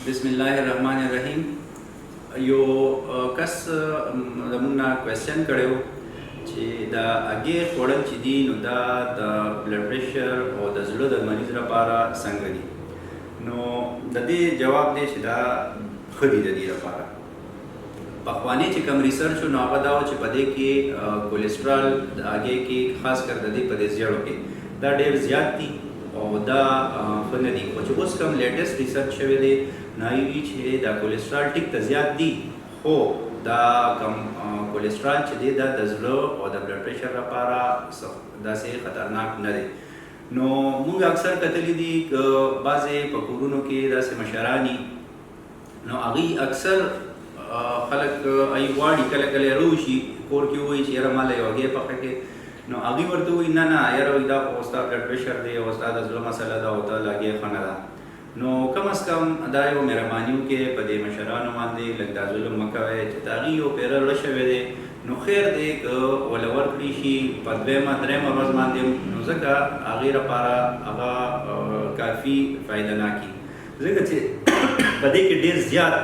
بسم الله الرحمن الرحیم. یو کس زموږ نه کوېسچن کړی و چې د هګۍ خوړل چې دي نو دا د بلډ پریشر او د زړه د مریض لپاره څنګه دي. نو د دې جواب دی چې دا ښه دي د دې لپاره. پخواني چې کوم ریسرچ و نو هغه دا و چې په دې کې کولیسټرال د هګۍ کې خاص کر د دې په دې زیړو کې دا ډېر زیات دي او دا ښه نه دي. خو چې اوس کوم لیټسټ ریسرچ شوی دی نو وایي چې دا کولیسټرال ټیک ته زیات دي، خو دا کوم کولیسټرال چې دی دا د زړه او د بلډ پریشر لپاره داسې خطرناک نه دی. نو موږ اکثر کتلی دي که بعضې په کورونو کې داسې مشران نو هغوی اکثر خلک ای غواړي کله کله روشي کور کې ووایي چې یاره ماله یو هګۍ پخه کړې، نو هغوی ورته وایي نه نه یاره دا خو ستا بلډ پریشر دی او ستا د زړه مسله ده او ته هګۍ ښه نه ده. نو کم از کم دا یو مهرباني وکړئ په دې مشرانو باندې لږ دا ظلم مه کوئ چې د هغوی یو پیره زړه شوی دی نو خیر دی که وله ورکړي شي په دویمه درېیمه ورځ باندې نو ځکه هغې لپاره هغه کافي فایده ناکي، ځکه چې په دې کې ډېر زیات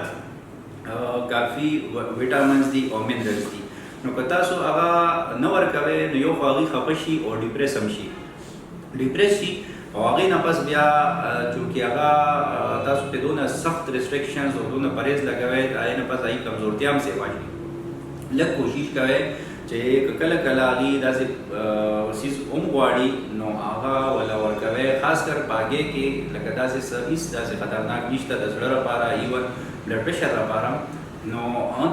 کافي ویټامنز دي او منرلز دي. نو که تاسو هغه نه ورکوئ نو یو خو هغوی خفه شي او ډیپریس هم شي او هغې نه پس بیا چونکې هغه تاسو پرې دونه سخت ریسټرکشنز او دونه پرهیز لګوئ د هغې نه پس هغې کمزورتیا هم سیوا شي. لږ کوشش کوئ چې که کله کله هغې داسې څیز هم غواړي نو هغه وله ورکوئ، خاص کر په هګۍ کې لکه داسې څه هېڅ داسې خطرناک نشته د زړه لپاره ایون بلډ پریشر لپاره. نو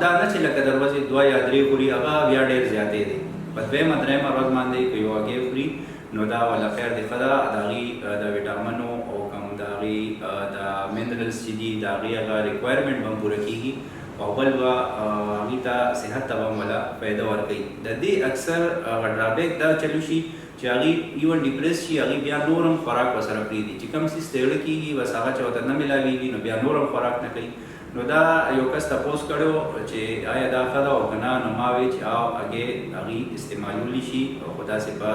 دا نه چې لکه د ورځې 2 یا 3 خوري هغه بیا ډېر زیاتې دی. په دویمه درېیمه ورځ باندې که یو هګۍ خوري نو دا ولا خیر دی ښه ده. د هغې د ویټامنو او کوم د هغې د منرلز چې دي د هغې هغه ریکوایرمنټ به هم پوره کېږي او بل به هغې ته صحت ته به هم وله فایده ورکوي. د دې اکثر هغه ډرابیک دا چلو شي چې هغې ایون ډیپریس شي، هغې بیا نور هم خوراک ورسره پرېږدي چې کوم څیز تېړه کېږي بس هغه چې ورته نه میلاوېږي نو بیا نور هم خوراک نه کوي. نو دا یو کس تپوس کړی و چې آیا دا ښه ده او که نه، نو ما وی چې هګۍ هغې استعمالولی شي او خو داسې په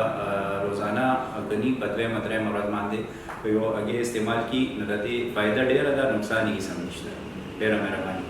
روزانه ګني په دویمه درېیمه ورځ باندې که یو هګۍ استعمال کړي نو د دې فایده ډېره ده، نقصان یې هېڅ هم نشته. ډېره مهرباني.